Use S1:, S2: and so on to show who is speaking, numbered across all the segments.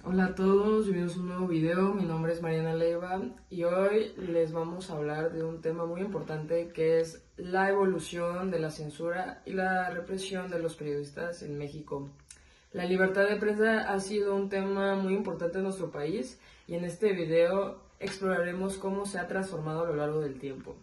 S1: Hola a todos, bienvenidos a un nuevo video. Mi nombre es Mariana Leiva y hoy les vamos a hablar de un tema muy importante que es la evolución de la censura y la represión de los periodistas en México. La libertad de prensa ha sido un tema muy importante en nuestro país y en este video exploraremos cómo se ha transformado a lo largo del tiempo.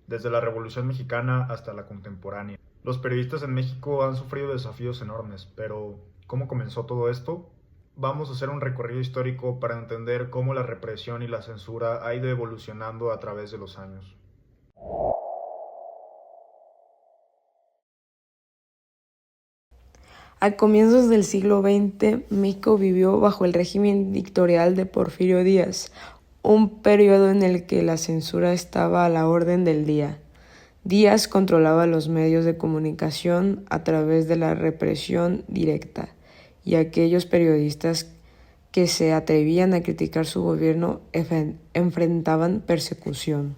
S2: Desde la Revolución Mexicana hasta la contemporánea. Los periodistas en México han sufrido desafíos enormes, pero ¿cómo comenzó todo esto? Vamos a hacer un recorrido histórico para entender cómo la represión y la censura ha ido evolucionando a través de los años.
S3: A comienzos del siglo XX, México vivió bajo el régimen dictatorial de Porfirio Díaz, un periodo en el que la censura estaba a la orden del día. Díaz controlaba los medios de comunicación a través de la represión directa, y aquellos periodistas que se atrevían a criticar su gobierno enfrentaban persecución.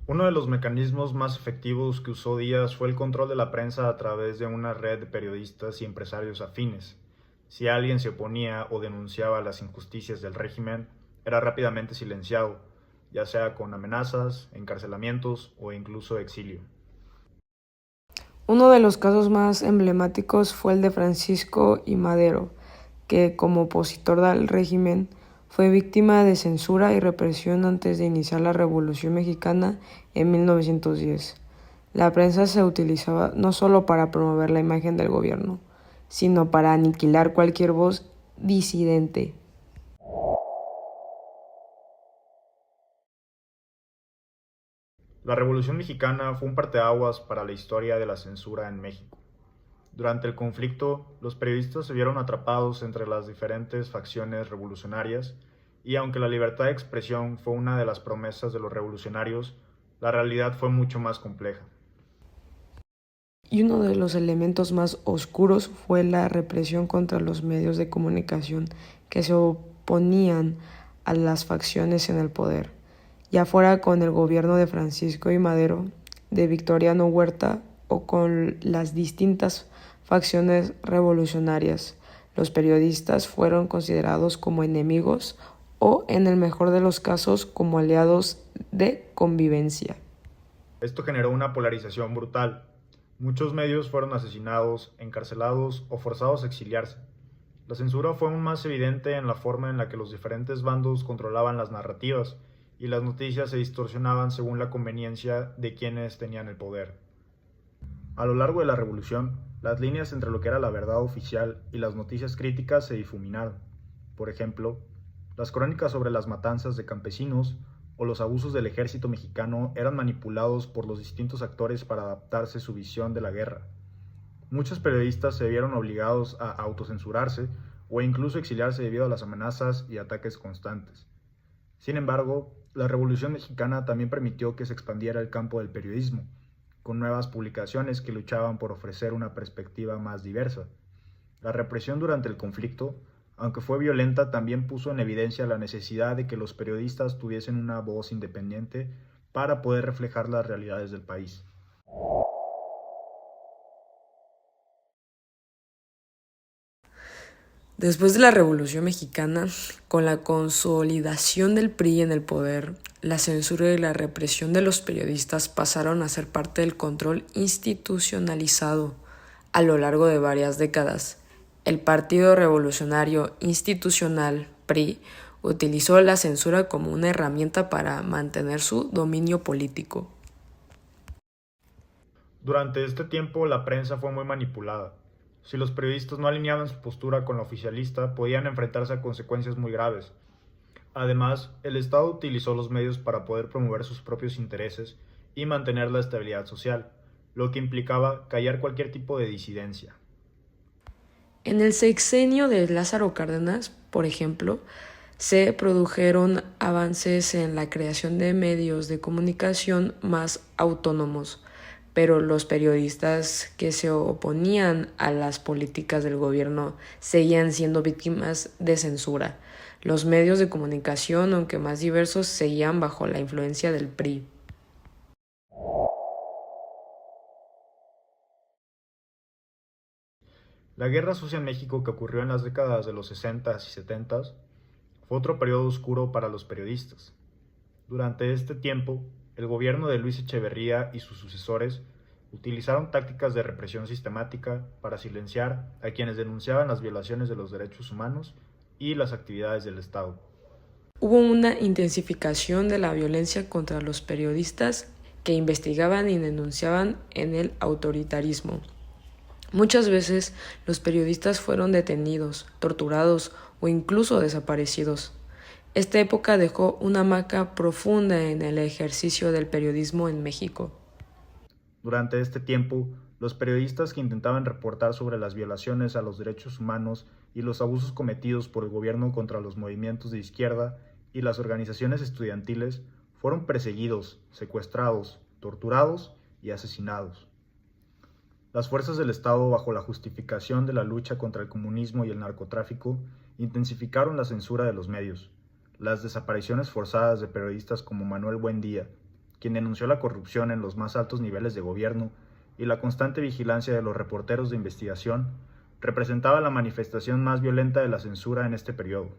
S2: Uno de los mecanismos más efectivos que usó Díaz fue el control de la prensa a través de una red de periodistas y empresarios afines. Si alguien se oponía o denunciaba las injusticias del régimen, era rápidamente silenciado, ya sea con amenazas, encarcelamientos o incluso exilio.
S3: Uno de los casos más emblemáticos fue el de Francisco I. Madero, que como opositor al régimen fue víctima de censura y represión antes de iniciar la Revolución Mexicana en 1910. La prensa se utilizaba no solo para promover la imagen del gobierno, sino para aniquilar cualquier voz disidente.
S2: La Revolución Mexicana fue un parteaguas para la historia de la censura en México. Durante el conflicto, los periodistas se vieron atrapados entre las diferentes facciones revolucionarias y aunque la libertad de expresión fue una de las promesas de los revolucionarios, la realidad fue mucho más compleja.
S3: Y uno de los elementos más oscuros fue la represión contra los medios de comunicación que se oponían a las facciones en el poder, ya fuera con el gobierno de Francisco I. Madero, de Victoriano Huerta o con las distintas facciones revolucionarias. Los periodistas fueron considerados como enemigos o, en el mejor de los casos, como aliados de convivencia.
S2: Esto generó una polarización brutal. Muchos medios fueron asesinados, encarcelados o forzados a exiliarse. La censura fue aún más evidente en la forma en la que los diferentes bandos controlaban las narrativas y las noticias se distorsionaban según la conveniencia de quienes tenían el poder. A lo largo de la Revolución, las líneas entre lo que era la verdad oficial y las noticias críticas se difuminaron. Por ejemplo, las crónicas sobre las matanzas de campesinos o los abusos del ejército mexicano eran manipulados por los distintos actores para adaptarse su visión de la guerra. Muchos periodistas se vieron obligados a autocensurarse o incluso exiliarse debido a las amenazas y ataques constantes. Sin embargo, la Revolución Mexicana también permitió que se expandiera el campo del periodismo, con nuevas publicaciones que luchaban por ofrecer una perspectiva más diversa. La represión durante el conflicto, aunque fue violenta, también puso en evidencia la necesidad de que los periodistas tuviesen una voz independiente para poder reflejar las realidades del país.
S3: Después de la Revolución Mexicana, con la consolidación del PRI en el poder, la censura y la represión de los periodistas pasaron a ser parte del control institucionalizado a lo largo de varias décadas. El Partido Revolucionario Institucional, PRI, utilizó la censura como una herramienta para mantener su dominio político.
S2: Durante este tiempo, la prensa fue muy manipulada. Si los periodistas no alineaban su postura con la oficialista, podían enfrentarse a consecuencias muy graves. Además, el Estado utilizó los medios para poder promover sus propios intereses y mantener la estabilidad social, lo que implicaba callar cualquier tipo de disidencia.
S3: En el sexenio de Lázaro Cárdenas, por ejemplo, se produjeron avances en la creación de medios de comunicación más autónomos, pero los periodistas que se oponían a las políticas del gobierno seguían siendo víctimas de censura. Los medios de comunicación, aunque más diversos, seguían bajo la influencia del PRI.
S2: La Guerra Sucia en México, que ocurrió en las décadas de los 60 y 70, fue otro periodo oscuro para los periodistas. Durante este tiempo, el gobierno de Luis Echeverría y sus sucesores utilizaron tácticas de represión sistemática para silenciar a quienes denunciaban las violaciones de los derechos humanos y las actividades del Estado.
S3: Hubo una intensificación de la violencia contra los periodistas que investigaban y denunciaban en el autoritarismo. Muchas veces los periodistas fueron detenidos, torturados o incluso desaparecidos. Esta época dejó una marca profunda en el ejercicio del periodismo en México.
S2: Durante este tiempo, los periodistas que intentaban reportar sobre las violaciones a los derechos humanos y los abusos cometidos por el gobierno contra los movimientos de izquierda y las organizaciones estudiantiles fueron perseguidos, secuestrados, torturados y asesinados. Las fuerzas del Estado, bajo la justificación de la lucha contra el comunismo y el narcotráfico, intensificaron la censura de los medios. Las desapariciones forzadas de periodistas como Manuel Buendía, quien denunció la corrupción en los más altos niveles de gobierno, y la constante vigilancia de los reporteros de investigación, representaba la manifestación más violenta de la censura en este periodo.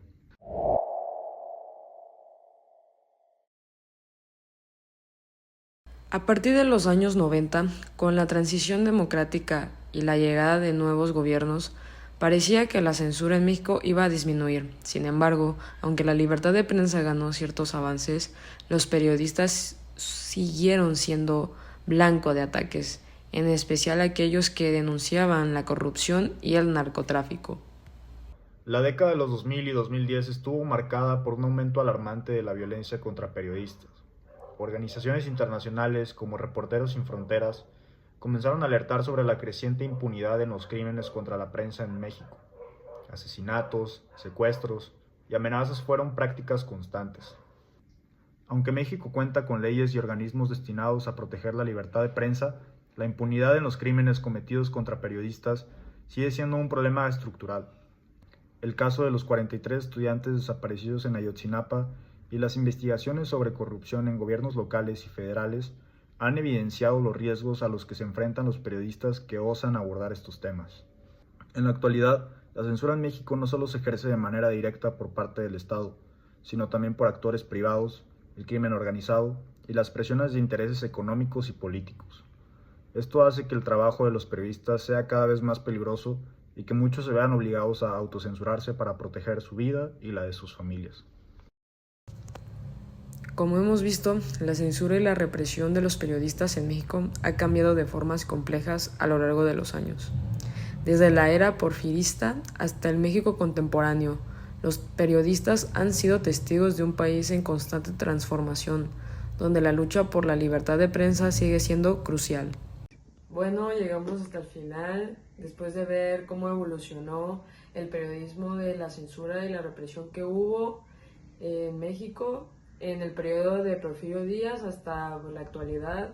S3: A partir de los años 90, con la transición democrática y la llegada de nuevos gobiernos, parecía que la censura en México iba a disminuir. Sin embargo, aunque la libertad de prensa ganó ciertos avances, los periodistas siguieron siendo blanco de ataques, en especial aquellos que denunciaban la corrupción y el narcotráfico.
S2: La década de los 2000 y 2010 estuvo marcada por un aumento alarmante de la violencia contra periodistas. Organizaciones internacionales como Reporteros Sin Fronteras comenzaron a alertar sobre la creciente impunidad en los crímenes contra la prensa en México. Asesinatos, secuestros y amenazas fueron prácticas constantes. Aunque México cuenta con leyes y organismos destinados a proteger la libertad de prensa, la impunidad en los crímenes cometidos contra periodistas sigue siendo un problema estructural. El caso de los 43 estudiantes desaparecidos en Ayotzinapa y las investigaciones sobre corrupción en gobiernos locales y federales han evidenciado los riesgos a los que se enfrentan los periodistas que osan abordar estos temas. En la actualidad, la censura en México no solo se ejerce de manera directa por parte del Estado, sino también por actores privados, el crimen organizado y las presiones de intereses económicos y políticos. Esto hace que el trabajo de los periodistas sea cada vez más peligroso y que muchos se vean obligados a autocensurarse para proteger su vida y la de sus familias.
S3: Como hemos visto, la censura y la represión de los periodistas en México ha cambiado de formas complejas a lo largo de los años. Desde la era porfirista hasta el México contemporáneo, los periodistas han sido testigos de un país en constante transformación, donde la lucha por la libertad de prensa sigue siendo crucial.
S1: Bueno, llegamos hasta el final, después de ver cómo evolucionó el periodismo de la censura y la represión que hubo en México en el periodo de Porfirio Díaz hasta la actualidad.